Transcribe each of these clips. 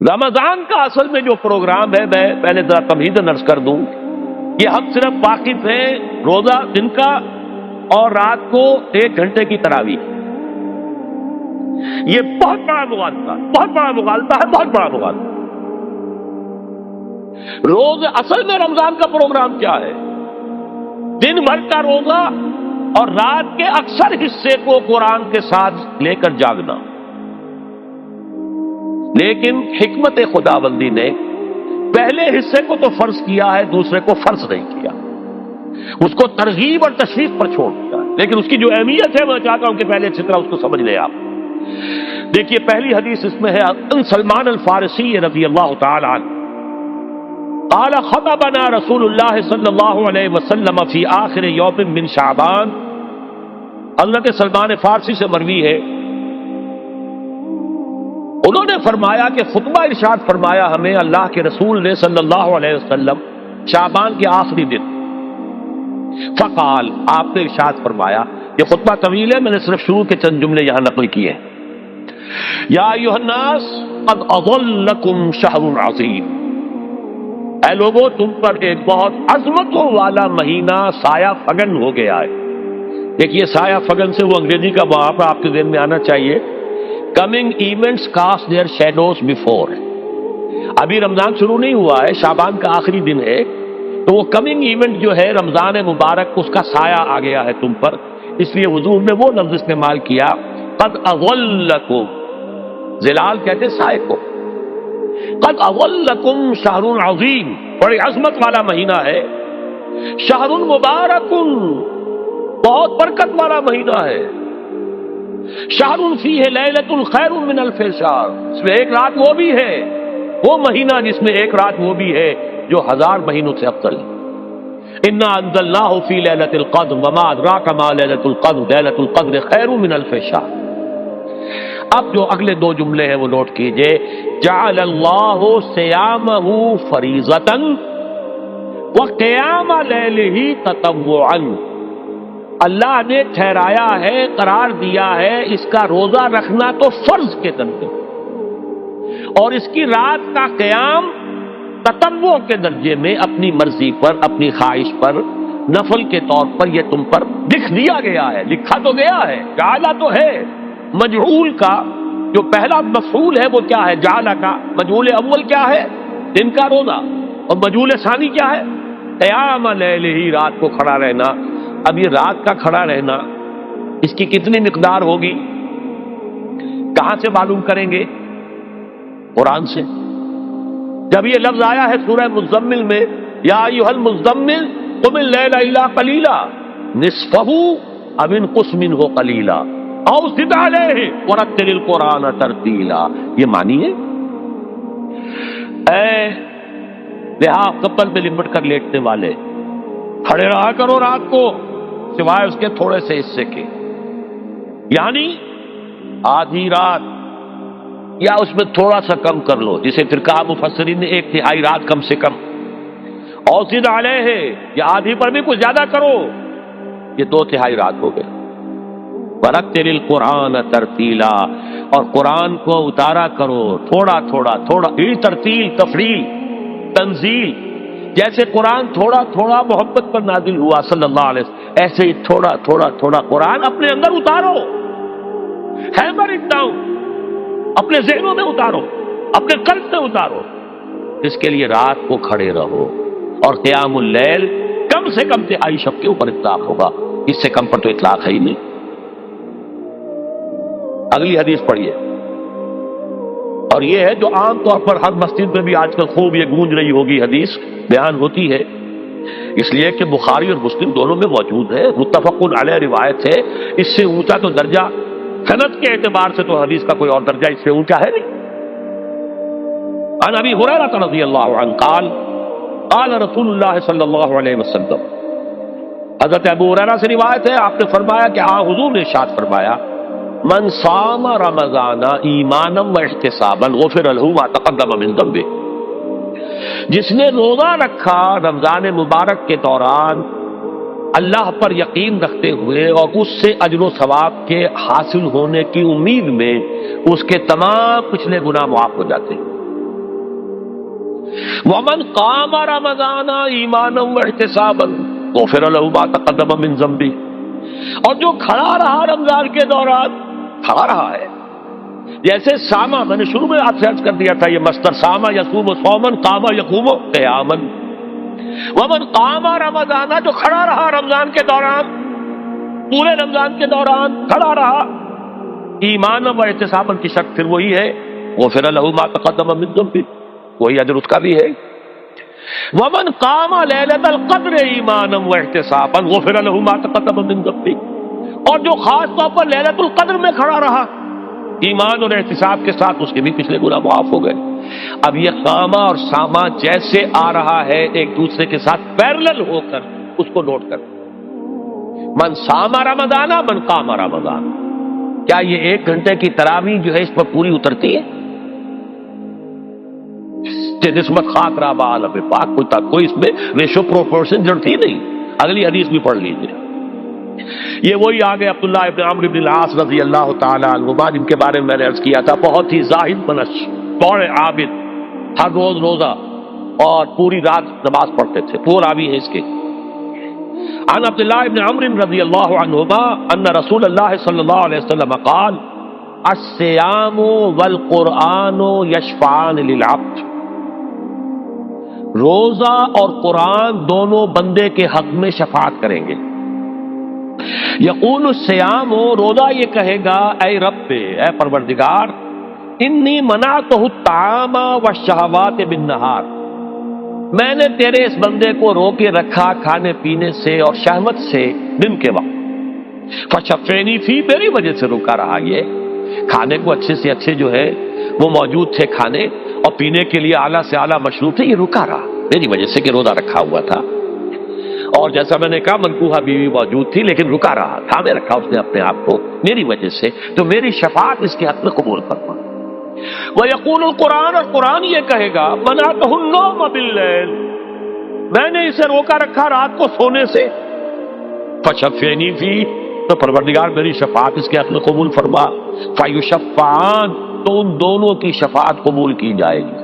رمضان کا اصل میں جو پروگرام ہے، میں پہلے ذرا تمہید عرض کر دوں کہ ہم صرف واقف ہیں روزہ دن کا اور رات کو 1 گھنٹے کی تراویح. یہ بہت بڑا مغالطہ ہے، بہت بڑا مغالطہ ہے، بہت بڑا مغالطہ. روز اصل میں رمضان کا پروگرام کیا ہے؟ دن بھر کا روزہ اور رات کے اکثر حصے کو قرآن کے ساتھ لے کر جاگنا. لیکن حکمت خداوندی نے پہلے حصے کو تو فرض کیا ہے، دوسرے کو فرض نہیں کیا، اس کو ترغیب اور تشویق پر چھوڑ دیا. لیکن اس کی جو اہمیت ہے میں چاہتا ہوں کہ پہلے اچھی طرح اس کو سمجھ لیں آپ. دیکھیے پہلی حدیث اس میں ہے ان سلمان الفارسی رضی اللہ تعالی عنہ قال خطبنا رسول اللہ صلی اللہ علیہ وسلم فی آخر یوم من شعبان. حضرت سلمان فارسی سے مروی ہے، انہوں نے فرمایا کہ خطبہ ارشاد فرمایا ہمیں اللہ کے رسول نے صلی اللہ علیہ وسلم شعبان کے آخری دن. فقال، آپ نے ارشاد فرمایا، یہ خطبہ طویل ہے، میں نے صرف شروع کے چند جملے یہاں نقل کیے ہیں. یا ایھا الناس قد اضلکم شہر عظیم، اے لوگوں تم پر ایک بہت عظمتوں والا مہینہ سایہ فگن ہو گیا ہے. دیکھیے سایہ فگن سے وہ انگریزی کا محاورہ آپ کے ذہن میں آنا چاہیے، coming events cast their shadows before. ابھی رمضان شروع نہیں ہوا ہے، شعبان کا آخری دن ہے، تو وہ کمنگ ایونٹ جو ہے رمضان مبارک، اس کا سایہ آ گیا ہے تم پر. اس لیے حضور نے وہ لفظ استعمال کیا قد اضلکم، ظلال کہتے سائے کو. قد اضلکم شہر عظیم، بڑی عظمت والا مہینہ ہے. شہر مبارک، بہت برکت والا مہینہ ہے. شہر فیہ لیلۃ خیر من الف شہر، اس میں ایک رات وہ بھی ہے، وہ مہینہ جس میں ایک رات وہ بھی ہے جو 1000 مہینوں سے افضل ہے. انا انزلناہ فی لیلۃ القدر وما ادراک ما لیلۃ القدر لیلۃ القدر خیر من الف شہر. اب جو اگلے 2 جملے ہیں وہ نوٹ کیجئے. جعل اللہ صیامہ فریضۃ وقیام لیلہ تطوعا، اللہ نے ٹھہرایا ہے، قرار دیا ہے اس کا روزہ رکھنا تو فرض کے درجے، اور اس کی رات کا قیام تطوع کے درجے میں اپنی مرضی پر، اپنی خواہش پر، نفل کے طور پر یہ تم پر لکھ دیا گیا ہے. لکھا تو گیا ہے، جعلہ تو ہے. مجعول کا جو پہلا مفعول ہے وہ کیا ہے؟ جعلہ کا. مجعول اول کیا ہے؟ دن کا روزہ. اور مجعول ثانی کیا ہے؟ قیام لیلہ، رات کو کھڑا رہنا. اب یہ رات کا کھڑا رہنا اس کی کتنی مقدار ہوگی؟ کہاں سے معلوم کریں گے؟ قرآن سے. جب یہ لفظ آیا ہے سورہ مزمل میں، یا ایھا المزمل قم اللیل الا قلیلا نصفہ او انقص منہ قلیلا او زد علیہ ورتل القرآن ترتیلا، یہ معنی ہے اے رہا کپل میں لپٹ کر لیٹنے والے، کھڑے رہا کرو رات کو سوائے اس کے تھوڑے سے حصے کے، یعنی آدھی رات یا اس میں تھوڑا سا کم کر لو، جسے پھر کہا مفسرین نے 1/3 رات کم سے کم. اور زد علیہ، یا آدھی پر بھی کچھ زیادہ کرو، یہ 2/3 رات ہو گئے. ورتل القرآن ترتیلا، اور قرآن کو اتارا کرو تھوڑا تھوڑا تھوڑا. یہ ترتیل، تفریل، تنزیل، جیسے قرآن تھوڑا تھوڑا محمد پر نازل ہوا صلی اللہ علیہ وسلم، ایسے ہی تھوڑا تھوڑا تھوڑا قرآن اپنے اندر اتارو. ہیمر اٹ ڈاؤن، اپنے ذہنوں میں اتارو، اپنے قلب میں اتارو. اس کے لیے رات کو کھڑے رہو، اور قیام اللیل کم سے کم 3/4 شب کے اوپر اطلاق ہوگا، اس سے کم پر تو اطلاق ہے ہی نہیں. اگلی حدیث پڑھیے، اور یہ ہے جو عام طور پر ہر مسجد میں بھی آج کل خوب یہ گونج رہی ہوگی، حدیث بیان ہوتی ہے، اس لیے کہ بخاری اور مسلم دونوں میں موجود ہے، متفق علیہ روایت ہے. اس سے اونچا تو درجہ سند کے اعتبار سے تو حدیث کا کوئی اور درجہ اس سے اونچا ہے نہیں. عن ابی ہریرہ رضی اللہ عنہ قال قال رسول اللہ صلی اللہ علیہ وسلم، حضرت ابو ہریرہ سے روایت ہے، آپ نے فرمایا کہ حضور نے ارشاد فرمایا، من صام رمضان ایمانا و احتسابا غفر له ما تقدم من ذنبه، جس نے روزہ رکھا رمضان مبارک کے دوران اللہ پر یقین رکھتے ہوئے اور اس سے اجر و ثواب کے حاصل ہونے کی امید میں، اس کے تمام پچھلے گناہ معاف ہو جاتے ہیں. ومن قام رمضان ایمانا واحتسابا غفر له ما تقدم من ذنبه، اور جو کھڑا رہا رمضان کے دوران، کھڑا رہا ہے، جیسے ساما، میں نے شروع میں آپ سے عرض کر دیا تھا یہ مصدر ساما یصوم صوما قام یقوم قیاما، ومن قام رمضان، جو کھڑا رہا رمضان کے دوران، پورے رمضان کے دوران کھڑا رہا، ایمان و احتسابا کی شرط پھر وہی ہے، غفر له ما تقدم من ذنبه، وہی اجر اس کا بھی ہے۔ ومن قام لیلۃ القدر ایمانا واحتسابا غفر له ما تقدم من ذنبه، اور جو خاص طور پر لیلۃ القدر میں کھڑا رہا ایمان اور احتساب کے ساتھ، اس کے بھی پچھلے گناہ معاف ہو گئے۔ اب یہ قامہ اور سامہ جیسے آ رہا ہے ایک دوسرے کے ساتھ پیرلل ہو کر، اس کو نوٹ کر، من سامہ رمضان من قام رمضان، کیا یہ 1 گھنٹے کی تراویح جو ہے اس پر پوری اترتی ہے؟ نسبت خاک رابع عالم پاک کوئی اس میں ریشو پروپورشن جڑتی نہیں۔ اگلی حدیث بھی پڑھ لیجیے، یہ وہی آگے عبداللہ ابن عمرو بن العاص رضی اللہ تعالی عنہما، جن کے بارے میں نے عرض کیا تھا بہت ہی زاہد منش، بڑے عابد، ہر روز روزہ اور پوری رات نماز پڑھتے تھے، پورا بھی ہے اس کے۔ عن عبداللہ ابن عمرو رضی اللہ عنہما ان رسول اللہ صلی اللہ علیہ وسلم قال الصیام والقرآن یشفعان للعبد، روزہ اور قرآن دونوں بندے کے حق میں شفاعت کریں گے۔ یقول الصیام، روزہ یہ کہے گا اے رب، اے پروردگار، انی منعتہ الطعام والشہوات بالنہار، میں نے تیرے اس بندے کو روکے رکھا کھانے پینے سے اور شہوت سے دن کے وقت، فشفعنی فی، میری وجہ سے روکا رہا، یہ کھانے کو اچھے سے اچھے جو ہے وہ موجود تھے کھانے، اور پینے کے لیے اعلیٰ سے اعلیٰ مشروب تھے، یہ رکا رہا میری وجہ سے کہ روزہ رکھا ہوا تھا، اور جیسا میں نے کہا منکوحہ بیوی موجود تھی لیکن رکا رہا، تھامے رکھا اس نے اپنے آپ کو میری وجہ سے، تو میری شفاعت اس کے حق میں قبول فرما۔ وَيَقُولُ الْقُرْآنُ، اور قرآن یہ کہے گا مَنَعْتَهُ النَّوْمَ بِاللَّيْلِ، میں نے اسے روکا رکھا رات کو سونے سے، فَشَفِّعْنِي فِيهِ، تو پروردگار میری شفاعت اس کے حق میں قبول فرما، فَيُشَفَّعَانِ، تو ان دونوں کی شفاعت قبول کی جائے گی۔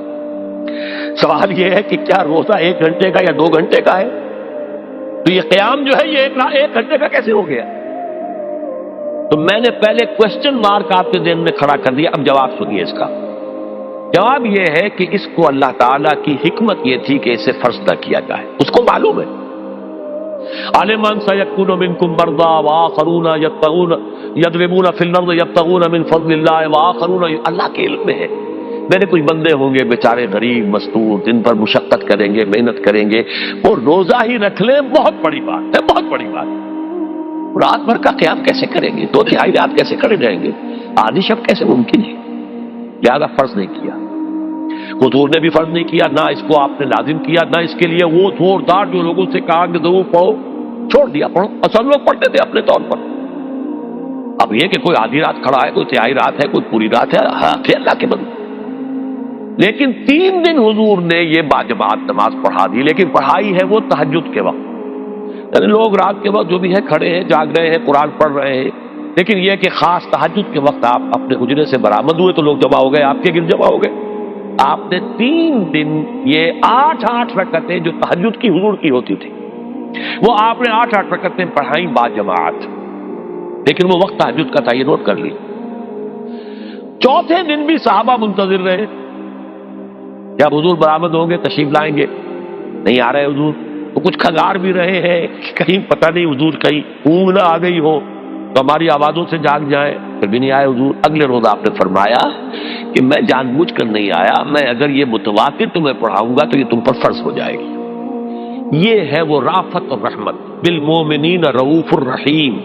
سوال یہ ہے کہ کیا روزہ 1 گھنٹے کا یا 2 گھنٹے کا ہے؟ تو یہ قیام جو ہے یہ 1 گھنٹے کا کیسے ہو گیا؟ تو میں نے پہلے کوشچن مارک آپ کے ذہن میں کھڑا کر دیا، اب جواب سنیے اس کا۔ جواب یہ ہے کہ اس کو اللہ تعالیٰ کی حکمت یہ تھی کہ اسے فرض نہ کیا جائے، اس کو معلوم ہے۔ عَلِمَ أَنَّ سَيَكُونُ مِنكُمْ مَرْضَىٰ وَآخَرُونَ يَضْرِبُونَ فِي الْأَرْضِ يَبْتَغُونَ مِن فَضْلِ اللَّهِ وَآخَرُونَ، اللہ کے علم میں ہے میرے کچھ بندے ہوں گے بیچارے غریب مستور، دن پر مشقت کریں گے، محنت کریں گے، اور روزہ ہی رکھ لیں، بہت بڑی بات ہے، بہت بڑی بات ہے۔ رات بھر کا قیام کیسے کریں گے؟ 2/3 رات کیسے کھڑے رہیں گے؟ آدھی شب کیسے ممکن ہے؟ لہذا فرض نہیں کیا، حضور نے بھی فرض نہیں کیا، نہ اس کو آپ نے لازم کیا، نہ اس کے لیے وہ زوردار جو لوگوں سے کہا کہ ضرور پڑھو، چھوڑ دیا پڑھو، اصل لوگ پڑھتے تھے اپنے طور پر۔ اب یہ کہ کوئی آدھی رات کھڑا ہے، کوئی 1/3 رات ہے، کوئی پوری رات ہے، ہاں کہ اللہ کے بندے۔ لیکن 3 دن حضور نے یہ باجماعت نماز پڑھا دی، لیکن پڑھائی ہے وہ تہجد کے وقت، یعنی لوگ رات کے وقت جو بھی ہے کھڑے ہیں، جاگ رہے ہیں، قرآن پڑھ رہے ہیں، لیکن یہ کہ خاص تہجد کے وقت آپ اپنے حجرے سے برآمد ہوئے تو لوگ جمع ہو گئے، آپ کے گرد جمع ہو گئے۔ آپ نے 3 دن یہ 8 رکعتیں جو تہجد کی حضور کی ہوتی تھی، وہ آپ نے 8 رکعتیں پڑھائیں باجماعت، لیکن وہ وقت تہجد کا تھا، یہ نوٹ کر لی۔ 4تھے دن بھی صحابہ منتظر رہے، جب حضور برآمد ہوں گے تشریف لائیں گے، نہیں آ رہے حضور، تو کچھ کھنگار بھی رہے ہیں، کہیں پتہ نہیں حضور کہیں اونگ نہ آ گئی ہو تو ہماری آوازوں سے جاگ جائیں، پھر بھی نہیں آئے حضور۔ اگلے روز آپ نے فرمایا کہ میں جان بوجھ کر نہیں آیا، میں اگر یہ متواتر تمہیں پڑھاؤں گا تو یہ تم پر فرض ہو جائے گی۔ یہ ہے وہ رافت اور رحمت، بالمومنین رؤوف الرحیم،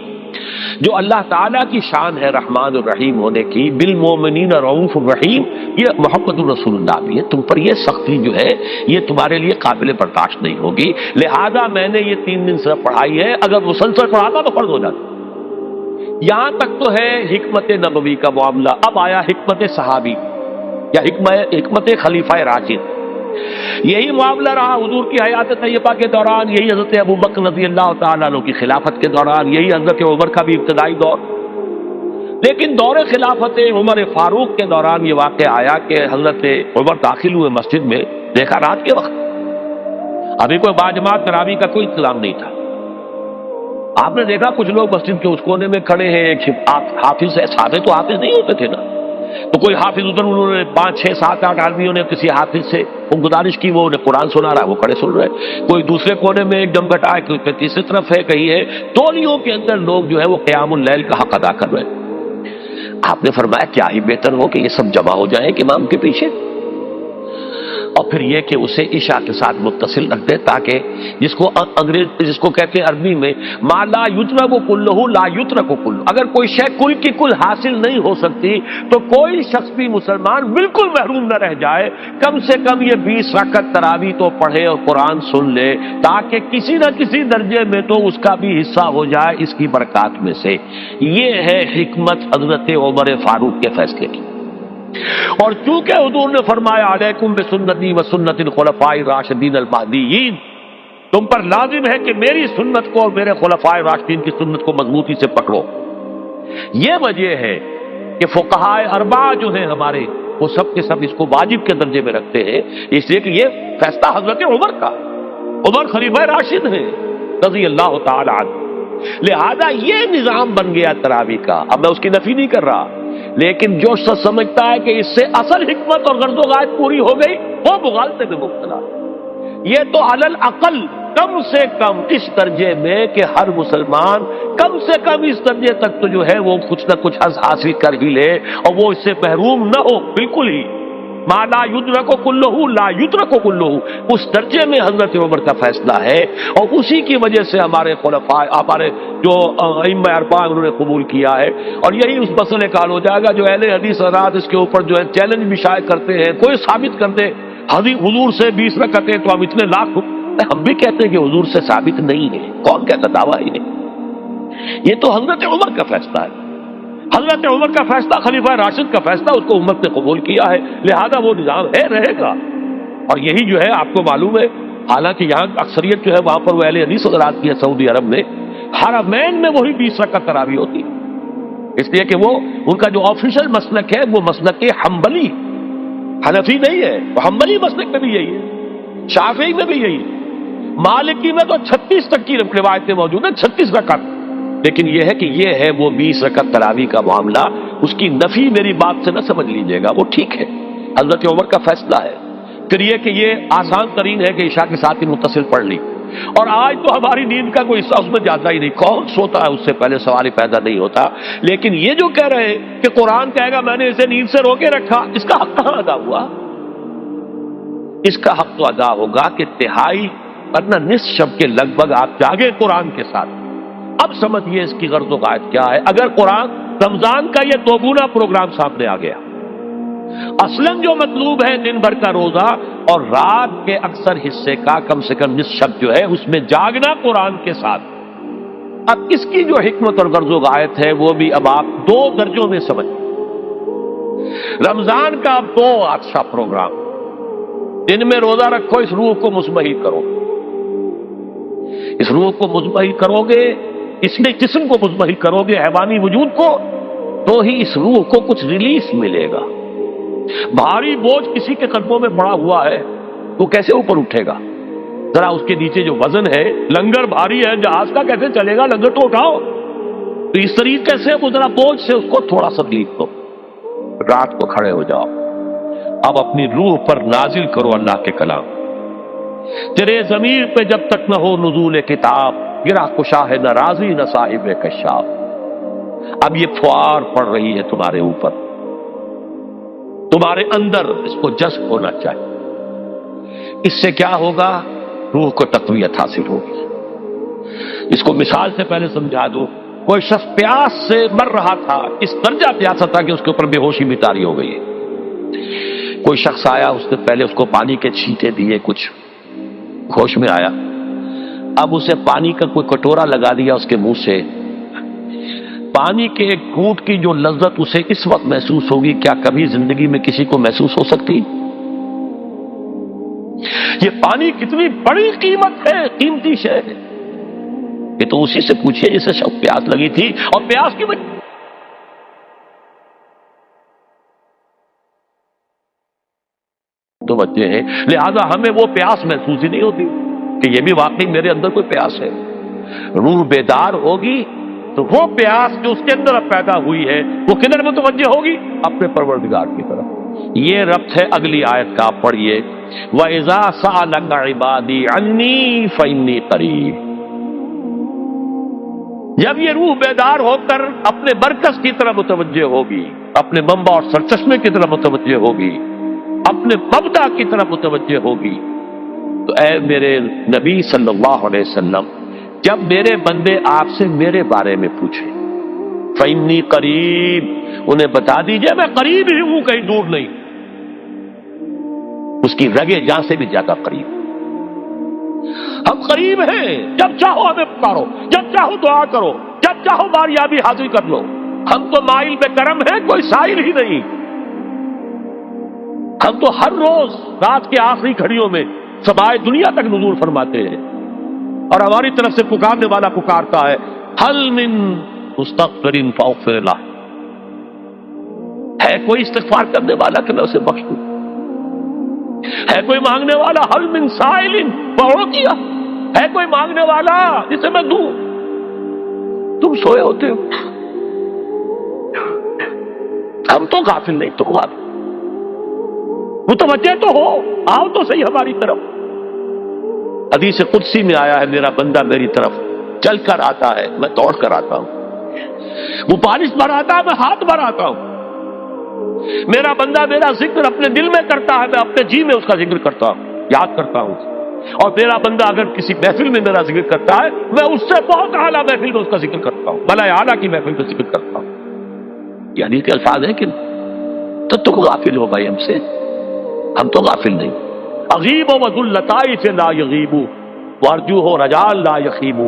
جو اللہ تعالیٰ کی شان ہے رحمان الرحیم ہونے کی، بالمومنین رؤوف الرحیم، یہ محمد الرسول اللہ بھی ہے، تم پر یہ سختی جو ہے یہ تمہارے لیے قابل برداشت نہیں ہوگی، لہذا میں نے یہ 3 دن صرف پڑھائی ہے، اگر مسلسل پڑھاتا تو فرض ہو جاتا۔ یہاں تک تو ہے حکمت نبوی کا معاملہ، اب آیا حکمت صحابی یا حکمت خلیفہ راشد۔ یہی معاملہ رہا حضور کی حیات طیبہ کے دوران، یہی حضرت ابوبکر رضی اللہ تعالیٰ عنہ کی خلافت کے دوران، یہی حضرت عمر کا بھی ابتدائی دور، لیکن دور خلافت عمر فاروق کے دوران یہ واقعہ آیا کہ حضرت عمر داخل ہوئے مسجد میں، دیکھا رات کے وقت ابھی کوئی باجماعت تراویح کا کوئی انتظام نہیں تھا. آپ نے دیکھا کچھ لوگ مسجد کے اس کونے میں کھڑے ہیں, ایک حافظ ہے, سارے تو حافظ نہیں ہوتے تھے نا, تو کوئی حافظ ادھر, انہوں نے 5 6 7 8 آدمیوں نے کسی حافظ سے گزارش کی, وہ انہیں قرآن سنا رہا ہے, وہ کھڑے سن رہے ہیں. کوئی دوسرے کونے میں ایک دم گٹا ہے, کوئی تیسری طرف ہے, کہیں ہے. تولیوں کے اندر لوگ جو ہے وہ قیام اللیل کا حق ادا کر رہے ہیں. آپ نے فرمایا کیا ہی بہتر ہو کہ یہ سب جمع ہو جائیں کہ امام کے پیچھے, اور پھر یہ کہ اسے عشاء کے ساتھ متصل رکھ دے, تاکہ جس کو کہتے ہیں عربی میں ما لا یترک کلہ لا یترک کلہ, اگر کوئی شے کل کی کل حاصل نہیں ہو سکتی تو کوئی شخص بھی مسلمان بالکل محروم نہ رہ جائے. کم سے کم یہ 20 رکعت تراویح تو پڑھے اور قرآن سن لے, تاکہ کسی نہ کسی درجے میں تو اس کا بھی حصہ ہو جائے اس کی برکات میں سے. یہ ہے حکمت حضرت عمر فاروق کے فیصلے کی. اور چونکہ حضور نے فرمایا علیکم بسنتی و سنت الخلفاء الراشدین المہدیین, تم پر لازم ہے کہ میری سنت کو اور میرے خلفاء راشدین کی سنت کو مضبوطی سے پکڑو. یہ وجہ ہے کہ فقہائے اربعہ جو ہیں ہمارے, وہ سب کے سب اس کو واجب کے درجے میں رکھتے ہیں, اس لیے کہ یہ فیصلہ حضرت عمر کا, عمر خلیفہ راشد ہیں رضی اللہ تعالی عنہ. لہذا یہ نظام بن گیا تراویح کا. اب میں اس کی نفی نہیں کر رہا, لیکن جو شخص سمجھتا ہے کہ اس سے اصل حکمت اور غرض و غایت پوری ہو گئی, وہ مغالطے میں مبتلا. یہ تو علی الاقل کم سے کم اس درجے میں کہ ہر مسلمان کم سے کم اس درجے تک تو جو ہے وہ کچھ نہ کچھ حاصل کر ہی لے, اور وہ اس سے محروم نہ ہو بالکل ہی. ما لا یدرک کلہ لا یترک کلہ, اس درجے میں حضرت عمر کا فیصلہ ہے, اور اسی کی وجہ سے ہمارے خلفاء, ہمارے جو ائمہ اربعہ انہوں نے قبول کیا ہے. اور یہی اس مسئلے کا حل ہو جائے گا. جو اہل حدیث حضرات اس کے اوپر جو ہے چیلنج بھی شائع کرتے ہیں, کوئی ثابت کر دے حضور سے 20 رکعتیں تو ہم اتنے لاکھ, ہم بھی کہتے ہیں کہ حضور سے ثابت نہیں ہے. کون کہتا دعویٰ ہی نہیں, یہ تو حضرت عمر کا فیصلہ ہے. حضرت عمر کا فیصلہ, خلیفہ راشد کا فیصلہ, اس کو امت نے قبول کیا ہے, لہذا وہ نظام ہے, رہے گا. اور یہی جو ہے آپ کو معلوم ہے, حالانکہ یہاں اکثریت جو ہے وہاں پر وہ اہل حدیث حضرات کی ہے سعودی عرب میں, حرمین میں وہی 20 رکعت تراویح ہوتی ہے. اس لیے کہ وہ ان کا جو آفیشل مسلک ہے وہ مسلک حنبلی, حنفی نہیں ہے, وہ حنبلی مسلک میں بھی یہی ہے, شافعی میں بھی یہی ہے, مالکی میں تو 36 تک کی روایتیں موجود ہیں, 36 رکعت. لیکن یہ ہے کہ یہ ہے وہ 20 رکعت تراویح کا معاملہ, اس کی نفی میری بات سے نہ سمجھ لیجیے گا, وہ ٹھیک ہے, حضرت عمر کا فیصلہ ہے. پھر یہ کہ یہ آسان ترین ہے کہ عشاء کے ساتھ ہی متصل پڑھ لی, اور آج تو ہماری نیند کا کوئی حصہ اس میں جاتا ہی نہیں, کون سوتا ہے اس سے پہلے سوال ہی پیدا نہیں ہوتا. لیکن یہ جو کہہ رہے ہیں کہ قرآن کہے گا میں نے اسے نیند سے روکے رکھا, اس کا حق کہاں ادا ہوا؟ اس کا حق تو ادا ہوگا کہ تہائی ورنہ نصف شب کے لگ بھگ آپ جاگے قرآن کے ساتھ. اب سمجھیے اس کی غرض و غایت کیا ہے. اگر قرآن رمضان کا یہ دوگنا پروگرام سامنے آ گیا, اصلاً جو مطلوب ہے دن بھر کا روزہ اور رات کے اکثر حصے کا کم سے کم نصف شب جو ہے اس میں جاگنا قرآن کے ساتھ. اب اس کی جو حکمت اور غرض و غایت ہے وہ بھی اب آپ 2 درجوں میں سمجھ. رمضان کا اب 2 اچھا پروگرام, دن میں روزہ رکھو, اس روح کو مزمحل کرو, اس روح کو مزمحل کرو گے, اس میں جسم کو مزمحل کرو گے, حیوانی وجود کو, تو ہی اس روح کو کچھ ریلیف ملے گا. بھاری بوجھ کسی کے قدموں میں پڑا ہوا ہے, وہ کیسے اوپر اٹھے گا؟ ذرا اس کے نیچے جو وزن ہے, لنگر بھاری ہے, جہاز کا کیسے چلے گا؟ لنگر تو اٹھاؤ. تو اس طریقے سے وہ ذرا بوجھ سے اس کو تھوڑا سا ریلیف دو, رات کو کھڑے ہو جاؤ. اب اپنی روح پر نازل کرو اللہ کے کلام. تیرے ضمیر پہ جب تک نہ ہو نزول کتاب, گرا کشا ہے نہ راضی نہ صاحب کشاف. اب یہ فوار پڑ رہی ہے تمہارے اوپر, تمہارے اندر اس کو جذب ہونا چاہیے. اس سے کیا ہوگا؟ روح کو تقویت حاصل ہوگی. اس کو مثال سے پہلے سمجھا دو. کوئی شخص پیاس سے مر رہا تھا, اس درجہ پیاسا تھا کہ اس کے اوپر بے ہوشی بھی طاری ہو گئی ہے. کوئی شخص آیا, اس نے پہلے اس کو پانی کے چھینٹے دیے, کچھ ہوش میں آیا. اب اسے پانی کا کوئی کٹورا لگا دیا اس کے منہ سے. پانی کے ایک گھونٹ کی جو لذت اسے اس وقت محسوس ہوگی, کیا کبھی زندگی میں کسی کو محسوس ہو سکتی؟ یہ پانی کتنی بڑی قیمت ہے, قیمتی شے ہے. یہ تو اسی سے پوچھے جسے شخص پیاس لگی تھی, اور پیاس کی وجہ متوجہ ہیں، لہذا ہمیں وہ پیاس محسوس ہی نہیں ہوتی کہ یہ بھی واقعی میرے اندر کوئی پیاس ہے۔ روح بیدار ہوگی تو وہ پیاس جو اس کے اندر اب پیدا ہوئی ہے وہ کدھر متوجہ ہوگی؟ اپنے پروردگار کی طرف۔ یہ ربط ہے اگلی آیت کا، آپ پڑھیے وَإِذَا سَأَلَكَ عِبَادِي عَنِّي فَإِنِّي قَرِيبٌ۔ جب یہ روح بیدار ہو کر اپنے مرکز کی طرف متوجہ ہوگی، اپنے منبع اور سرچشمے کی طرف متوجہ ہوگی، اپنے مبدا کی طرف متوجہ ہوگی، تو اے میرے نبی صلی اللہ علیہ وسلم، جب میرے بندے آپ سے میرے بارے میں پوچھیں فَإِنِّي قَرِيبٌ، انہیں بتا دیجئے میں قریب ہی ہوں، کہیں دور نہیں، اس کی رگے جاں سے بھی زیادہ قریب۔ ہم قریب ہیں، جب چاہو ہمیں پکارو، جب چاہو دعا کرو، جب چاہو باریابی حاصل کر لو۔ ہم تو مائل بے کرم ہیں، کوئی سائل ہی نہیں۔ ہم تو ہر روز رات کے آخری گھڑیوں میں سمائے دنیا تک نزول فرماتے ہیں، اور ہماری طرف سے پکارنے والا پکارتا ہے حل من مستغفر فاغفر لہ، ہے کوئی استغفار کرنے والا کہ میں اسے بخش دوں؟ ہے کوئی مانگنے والا حل من سائل فاعطیہ، ہے کوئی مانگنے والا جسے میں دوں؟ تم سوئے ہوتے ہو، ہم تو غافل نہیں، تو غافل، متوجہ تو ہو، آؤ تو صحیح ہماری طرف۔ حدیث قدسی میں آیا ہے میرا بندہ میری طرف چل کر آتا ہے، میں دوڑ کر آتا ہوں، وہ بارش بھراتا ہے، میں ہاتھ بھراتا ہوں، میرا بندہ میرا ذکر اپنے دل میں کرتا ہے، میں اپنے جی میں اس کا ذکر کرتا ہوں، یاد کرتا ہوں، اور میرا بندہ اگر کسی محفل میں میرا ذکر کرتا ہے، میں اس سے بہت اعلیٰ محفل میں اس کا ذکر کرتا ہوں، بلائے اعلیٰ کی محفل میں ذکر کرتا ہوں۔ یہ حدیث کے الفاظ ہیں کہ تو تم غافل ہو بھائی ہم سے، ہم تو غافل نہیں۔ اغیب و ذو اللطائف لا یغیب وارجو ہو رجال لا یخیب،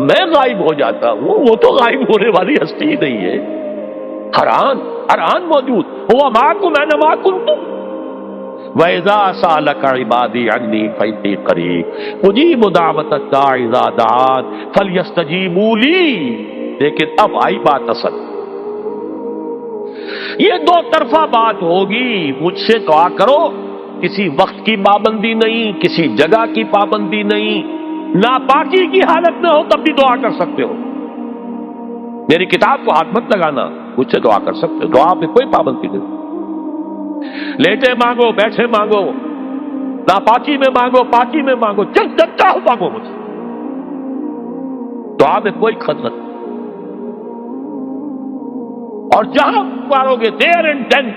میں غائب ہو جاتا ہوں، وہ تو غائب ہونے والی ہستی ہی نہیں ہے، ہر آن موجود، ہوا معکم اینما کنتم وَإِذَا سَأَلَكَ عِبَادِي عَنِّي فَإِنِّي قَرِيبٌ أُجِيبُ دَعْوَةَ الدَّاعِ إِذَا دَعَانِ فَلْيَسْتَجِيبُوا لِي۔ لیکن اب آئی بات اصل، یہ دو طرفہ بات ہوگی، مجھ سے دعا کرو، کسی وقت کی پابندی نہیں، کسی جگہ کی پابندی نہیں، ناپاکی کی حالت میں ہو تب بھی دعا کر سکتے ہو، میری کتاب کو ہاتھ مت لگانا، مجھ سے دعا کر سکتے ہو، دعا پہ کوئی پابندی نہیں، لیٹے مانگو، بیٹھے مانگو، ناپاکی میں مانگو، پاکی میں مانگو، جب چاہو مانگو مجھ سے، دعا میں کوئی خطر نہیں، اور جہاں پکارو گے there and then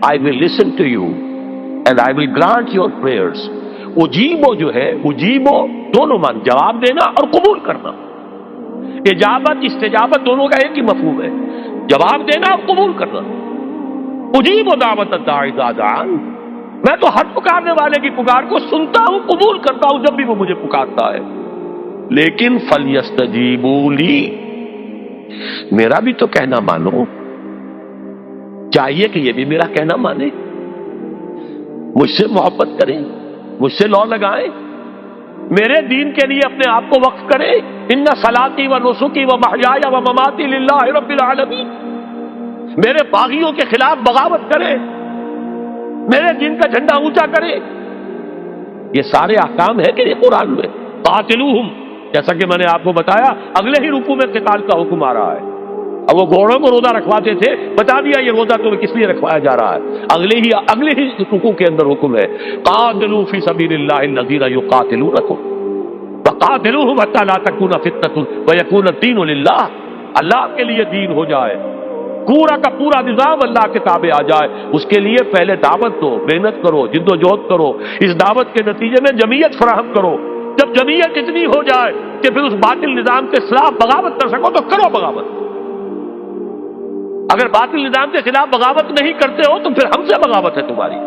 I will listen to you and I will grant your prayers۔ اجیبو جو ہے، اجیبو دونوں مان، جواب دینا اور قبول کرنا، اجابت استجابت دونوں کا ایک ہی مفہوم ہے، جواب دینا اور قبول کرنا۔ اجیب دعوت الداعی اذا دعان، میں تو ہر پکارنے والے کی پکار کو سنتا ہوں، قبول کرتا ہوں جب بھی وہ مجھے پکارتا ہے، لیکن فلیستجیبوا لی، میرا بھی تو کہنا مانو، چاہیے کہ یہ بھی میرا کہنا مانے، مجھ سے محبت کریں، مجھ سے لو لگائیں، میرے دین کے لیے اپنے آپ کو وقف کریں، ان صلاتی و نسکی و محیای و مماتی للہ رب العالمین، میرے باغیوں کے خلاف بغاوت کرے، میرے دین کا جھنڈا اونچا کرے، یہ سارے احکام ہیں کہ یہ قرآن میں۔ قاتلوہم، جیسا کہ میں نے آپ کو بتایا اگلے ہی رکوع میں قتال کا حکم آ رہا ہے، اب وہ گھوڑوں کو روزہ رکھواتے تھے، بتا دیا یہ روزہ تمہیں کس لیے رکھوایا جا رہا ہے، اگلے ہی رکوع کے اندر حکم ہے قاتلوا فی سبیل اللہ الذین یقاتلونکم وقاتلوہم حتی لا تکون فتنۃ ویکون الدین للہ، اللہ کے لیے دین ہو جائے، پورا کا پورا نظام اللہ کے تابع آ جائے، اس کے لیے پہلے دعوت دو، محنت کرو، جد و جہد کرو، اس دعوت کے نتیجے میں جمعیت فراہم کرو، جب جمعیت اتنی ہو جائے کہ پھر اس باطل نظام کے خلاف بغاوت کر سکو تو کرو بغاوت، اگر باطل نظام کے خلاف بغاوت نہیں کرتے ہو تو پھر ہم سے بغاوت ہے تمہاری،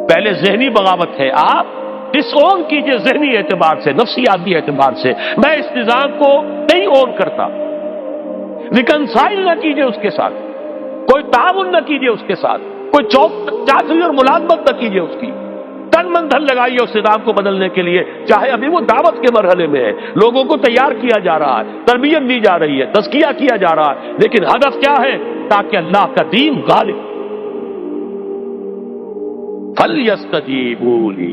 پہلے ذہنی بغاوت ہے، آپ ڈس اون کیجئے ذہنی اعتبار سے، نفسیاتی اعتبار سے، میں اس نظام کو نہیں اون کرتا، ریکنسائل نہ کیجئے اس کے ساتھ، کوئی تعاون نہ کیجئے اس کے ساتھ، کوئی چاچری اور ملازمت نہ کیجئے اس کی، تن من دھن لگائیے اس نظام کو بدلنے کے لیے، چاہے ابھی وہ دعوت کے مرحلے میں ہے، لوگوں کو تیار کیا جا رہا ہے، تربیت دی جا رہی ہے، تزکیہ کیا جا رہا ہے، لیکن ہدف کیا ہے؟ تاکہ اللہ کا دین غالب، فَلْيَسْتَجِيبُوا لِي،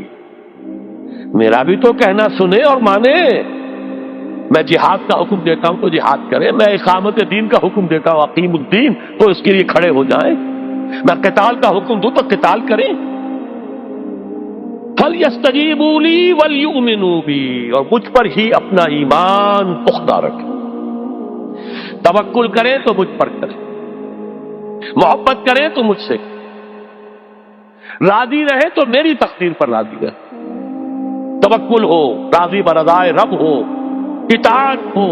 میرا بھی تو کہنا سنے اور مانے. میں جہاد کا حکم دیتا ہوں تو جہاد کریں، میں اقامت دین کا حکم دیتا ہوں اقیم الدین تو اس کے لیے کھڑے ہو جائیں، میں قتال کا حکم دوں تو قتال کریں. فَلْيَسْتَجِيبُوا لِي وَلْيُؤْمِنُوا بِي، اور مجھ پر ہی اپنا ایمان پختہ رکھیں. توکل کریں تو مجھ پر کریں، محبت کریں تو مجھ سے، راضی رہے تو میری تقدیر پر راضی رہے. توکل ہو، راضی برضائے رب ہو، اطاعت ہو،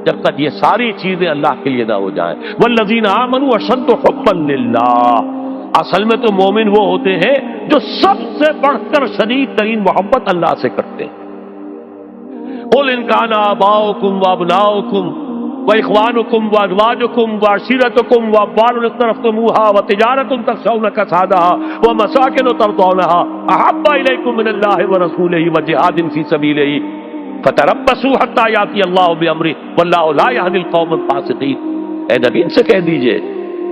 جب تک یہ ساری چیزیں اللہ کے لیے نہ ہو جائیں. والذین آمنوا اشد حبا للہ، اصل میں تو مومن وہ ہوتے ہیں جو سب سے بڑھ کر شدید ترین محبت اللہ سے کرتے ہیں. قل ان کان آباؤکم وابناؤکم واخوانکم وازواجکم وعشیرتکم واموال اقترفتموها وتجارۃ تخشون کسادها ومساکن ترضونها احب الیکم من اللہ ورسولہ وجہاد فی سبیلہ فتربصوا حتی یاتی اللہ بامرہ واللہ لا یہدی القوم الفاسقین. اے نبی ان سے کہہ دیجئے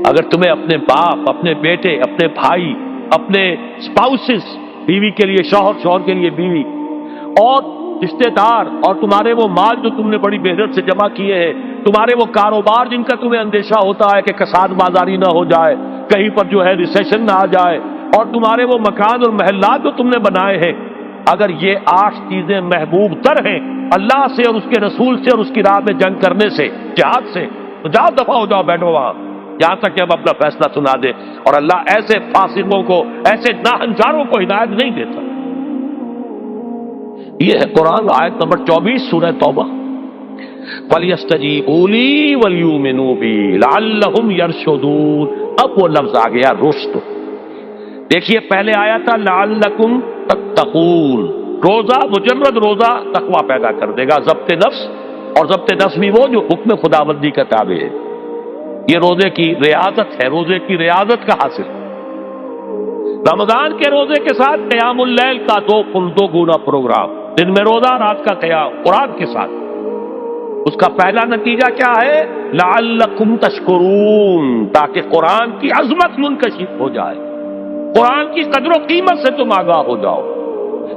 اگر تمہیں اپنے باپ، اپنے بیٹے، اپنے بھائی، اپنے اسپاؤسز، بیوی کے لیے شوہر، شوہر کے لیے بیوی، اور رشتے دار، اور تمہارے وہ مال جو تم نے بڑی محنت سے جمع کیے ہیں، تمہارے وہ کاروبار جن کا تمہیں اندیشہ ہوتا ہے کہ کساد بازاری نہ ہو جائے، کہیں پر جو ہے ریسیشن نہ آ جائے، اور تمہارے وہ مکان اور محلات جو تم نے بنائے ہیں، اگر یہ 8 چیزیں محبوب تر ہیں اللہ سے اور اس کے رسول سے اور اس کی راہ میں جنگ کرنے سے، جہاد سے، تو جاؤ دفعہ ہو جاؤ، بیٹھو وہاں یہاں تک کہ ہم اپنا فیصلہ سنا دیں. اور اللہ ایسے فاسقوں کو، ایسے ناہنجاروں کو ہدایت نہیں دیتا. یہ ہے قرآن آیت نمبر 24 سورہ توبہ. فَلْيَسْتَجِيبُوا لِي وَلْيُؤْمِنُوا بِي لَعَلَّهُمْ يَرْشُدُونَ. اب وہ لفظ آ گیا رشد. دیکھیے پہلے آیا تھا لعلکم تتقون، روزہ، مجرد روزہ تقوی پیدا کر دے گا، ضبط نفس، اور ضبط نفس بھی وہ جو حکم خداوندی کا تابع ہے. یہ روزے کی ریاضت ہے، روزے کی ریاضت کا حاصل. رمضان کے روزے کے ساتھ قیام اللیل کا دو گنا پروگرام، دن میں روزہ، رات کا قیام قرآن کے ساتھ. اس کا پہلا نتیجہ کیا ہے؟ لعلکم تشکرون، تاکہ قرآن کی عظمت منکشف ہو جائے، قرآن کی قدر و قیمت سے تم آگاہ ہو جاؤ،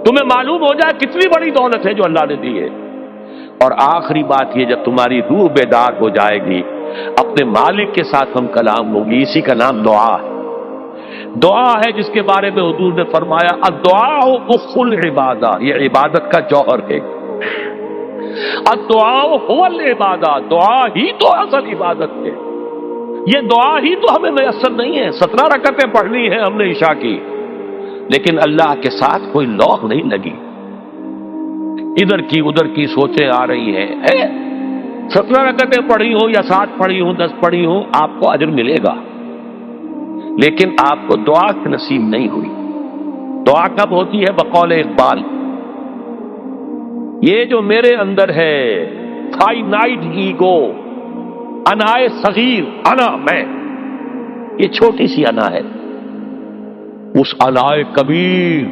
تمہیں معلوم ہو جائے کتنی بڑی دولت ہے جو اللہ نے دی ہے. اور آخری بات یہ، جب تمہاری روح بیدار ہو جائے گی، اپنے مالک کے ساتھ ہم کلام ہوگی. اسی کا نام دعا ہے. دعا ہے جس کے بارے میں حضور نے فرمایا الدعاء اخو العبادہ، یہ عبادت کا جوہر ہے. الدعاء هو العبادہ، دعا ہی تو اصل عبادت ہے. یہ دعا ہی تو ہمیں میسر نہیں ہے. 17 رکعتیں پڑھنی ہیں ہم نے عشاء کی، لیکن اللہ کے ساتھ کوئی لوح نہیں لگی، ادھر کی ادھر کی سوچیں آ رہی ہیں. 17 رکعتیں پڑھی ہوں یا 7 پڑھی ہوں، 10 پڑھی ہوں، آپ کو اجر ملے گا، لیکن آپ کو دعا نصیب نہیں ہوئی. دعا کب ہوتی ہے؟ بقول اقبال، یہ جو میرے اندر ہے فائنائٹ ایگو، انائے صغیر، انا میں، یہ چھوٹی سی انا ہے. اس انائے کبیر،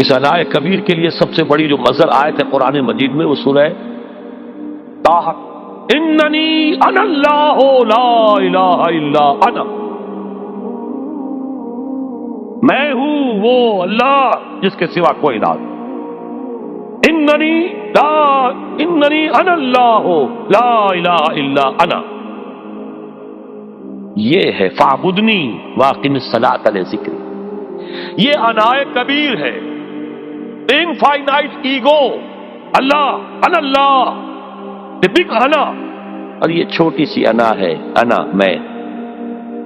اس انائے کبیر کے لیے سب سے بڑی جو مظہر آیت ہے قرآن مجید میں وہ سورہ طٰ، اننی انا اللہ لا الہ الا انا، میں ہوں وہ اللہ جس کے سوا کوئی نہ. اننی انا اللہ لا الہ الا انا، یہ ہے فاعبدنی واقم الصلاۃ لذکری. یہ انائے کبیر ہے، انفائنائٹ ایگو، اللہ، انا اللہ، the big انا، اور یہ چھوٹی سی انا ہے، انا میں.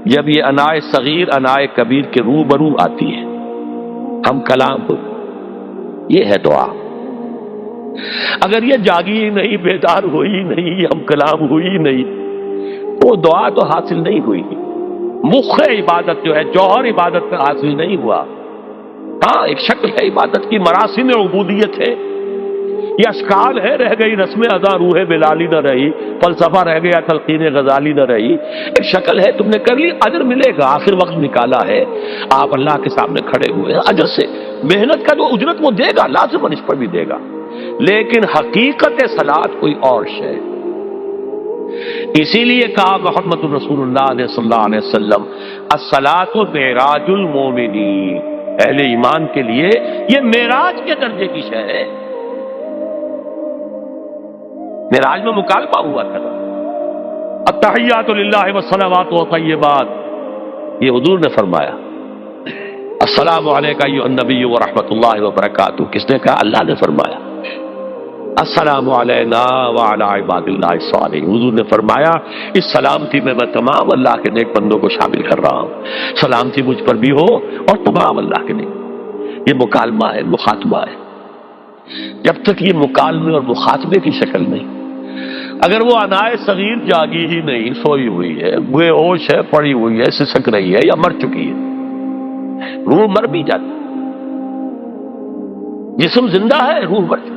جب یہ انائے صغیر انائے کبیر کے روبرو آتی ہے، ہم کلام ہو، یہ ہے دعا. اگر یہ جاگی ہی نہیں، بیدار ہوئی نہیں، ہم کلام ہوئی نہیں، وہ دعا تو حاصل نہیں ہوئی. مخ عبادت جو ہے، جوہر عبادت کا حاصل نہیں ہوا. ہاں ایک شکل ہے عبادت کی، مراسم عبودیت ہے، یہ اشکال ہے، رہ گئی رسم ادا روح بلالی نہ رہی، فلسفہ رہ گیا تلقین غزالی نہ رہی. ایک شکل ہے، تم نے کر لی، اجر ملے گا. آخر وقت نکالا ہے، آپ اللہ کے سامنے کھڑے ہوئے ہیں، اجر سے محنت کا جو اجرت وہ دے گا، لازم اس پر بھی دے گا. لیکن حقیقت صلاۃ کوئی اور شے. اسی لیے کہا محمد رسول اللہ صلی اللہ علیہ وسلم الصلاۃ معراج المومنین، اہل ایمان کے لیے یہ معراج کے درجے کی شے ہے۔ معراج میں مکالمہ ہوا تھا، التحیات للہ والصلوات والطیبات، یہ حضور نے فرمایا السلام علیکہ ایھا النبی ورحمۃ اللہ وبرکاتہ، کس نے کہا؟ اللہ نے فرمایا السلام علینا وعلی عباد اللہ الصالحین، حضور نے فرمایا اس سلامتی میں تمام اللہ کے نیک بندوں کو شامل کر رہا ہوں، سلامتی مجھ پر بھی ہو اور تمام اللہ کے نیک۔ یہ مکالمہ ہے، مخاطبہ ہے۔ جب تک یہ مکالمے اور مخاطبے کی شکل نہیں، اگر وہ انائے صغیر جاگی ہی نہیں، سوئی ہوئی ہے، بے ہوش ہے، پڑی ہوئی ہے، سسک رہی ہے یا مر چکی ہے، روح مر بھی جاتی، جسم زندہ ہے، روح مر چکی،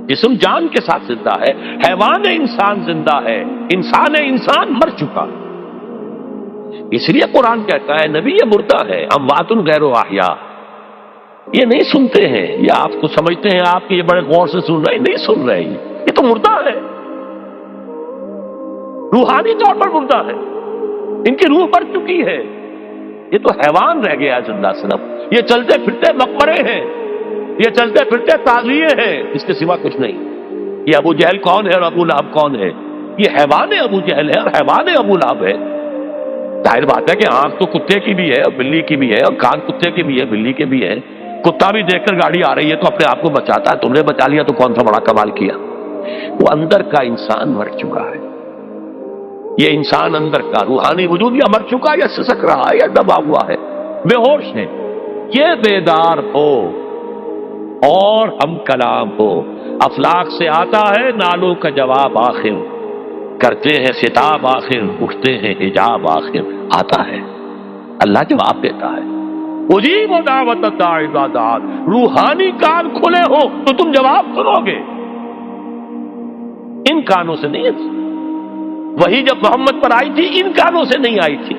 جسم جان کے ساتھ زندہ ہے، حیوان انسان زندہ ہے، انسان مر چکا۔ اس لیے قرآن کہتا ہے نبی یہ مردہ ہے، اموات غیر احیاء، یہ نہیں سنتے ہیں، یہ آپ کو سمجھتے ہیں آپ کے یہ بڑے غور سے سن رہے ہیں، نہیں سن رہے ہیں، یہ تو مردہ ہے، روحانی طور پر مردہ ہے، ان کی روح مر چکی ہے، یہ تو حیوان رہ گیا زندہ صرف، یہ چلتے پھرتے مقبرے ہیں، یہ چلتے پھرتے تعزیے ہیں، اس کے سوا کچھ نہیں۔ یہ ابو جہل کون ہے اور ابو لہب کون ہے؟ یہ حیوان ابو جہل ہے اور حیوان ابو لہب ہے۔ ظاہر بات ہے کہ آنکھ تو کتے کی بھی ہے اور بلی کی بھی ہے، اور کان کتے کے بھی ہے، بلی کے بھی ہے۔ کتا بھی دیکھ کر گاڑی آ رہی ہے تو اپنے آپ کو بچاتا ہے، تم نے بچا لیا تو کون سا بڑا کمال کیا۔ وہ اندر کا انسان مر چکا ہے، یہ انسان اندر کا روحانی وجود یا مر چکا یا سسک رہا ہے یا دبا ہوا ہے، بے ہوش ہے۔ یہ بیدار ہو اور ہم کلام ہو، افلاک سے آتا ہے نالوں کا جواب آخر، کرتے ہیں خطاب آخر، اٹھتے ہیں حجاب آخر، آتا ہے اللہ جواب دیتا ہے۔ اجیب دعوت الداعی اذا دعان، روحانی کان کھلے ہو تو تم جواب سنو گے، ان کانوں سے نہیں۔ وہی جب محمد پر آئی تھی ان کانوں سے نہیں آئی تھی،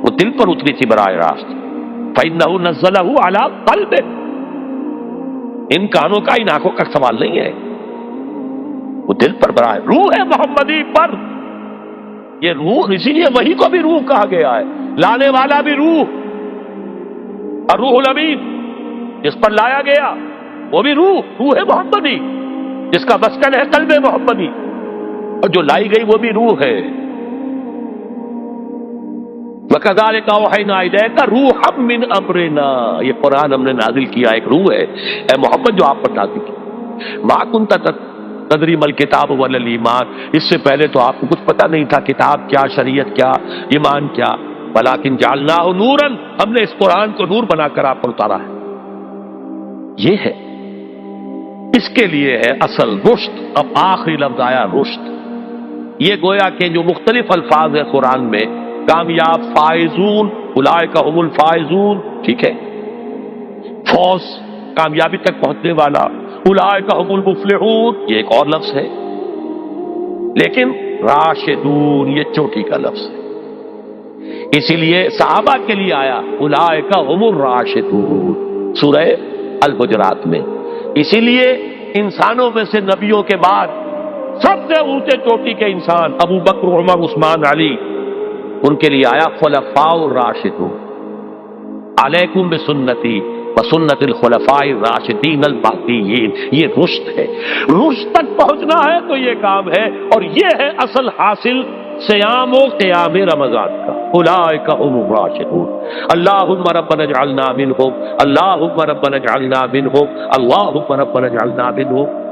وہ دل پر اتری تھی براہ راست۔ فإنه نزلہ علی قلبک، ان کانوں کا ان آنکھوں کا سوال نہیں ہے، وہ دل پر براہ روح ہے محمدی پر، یہ روح، اسی لیے وہی کو بھی روح کہا گیا ہے، لانے والا بھی روح، اور روح الامین جس پر لایا گیا وہ بھی روح ہے محمدی، جس کا مسکن ہے قلب محمدی، اور جو لائی گئی وہ بھی روح ہے۔ وَكَذَلِكَ أَوْحَيْنَا إِلَيْكَ رُوحًا مِّنْ أَمْرِنَا، یہ قرآن ہم نے نازل کیا، ایک روح ہے اے محمد جو آپ پر نازل کی۔ مَا كُنْتَ تَدْرِي مَا الْكِتَابُ وَلَا الْإِيمَانُ، اس سے پہلے تو آپ کو کچھ پتہ نہیں تھا کتاب کیا، شریعت کیا، ایمان کیا، وَلَٰكِنْ جَعَلْنَاهُ نُورًا، ہم نے اس قرآن کو نور بنا کر آپ پر اتارا ہے۔ یہ ہے، اس کے لیے ہے اصل رشد۔ اب آخری لفظ آیا رشد، یہ گویا کہ جو مختلف الفاظ ہیں قرآن میں، کامیاب، فائزون، اولئک هم الفائزون، ٹھیک ہے، فوز، کامیابی تک پہنچنے والا، اولئک هم المفلحون، یہ ایک اور لفظ ہے، لیکن راشدون یہ چوٹی کا لفظ ہے، اسی لیے صحابہ کے لیے آیا اولئک هم الراشدون سورہ الحجرات میں۔ اسی لیے انسانوں میں سے نبیوں کے بعد سب سے اونچے چوٹی کے انسان ابو بکر، عمر، عثمان، علی، ان کے لیے آیا خلفاء الراشدون، علیکم بسنتی وسنت الخلفاء الراشدین المہدیین، یہ رشد ہے۔ رشد تک پہنچنا ہے تو یہ کام ہے، اور یہ ہے اصل حاصل صیام و قیام رمضان کا۔ اولئک هم الراشدون، اللہم ربنا اجعلنا منہم، اللہم ربنا اجعلنا منہم، اللہم ربنا اجعلنا منہم۔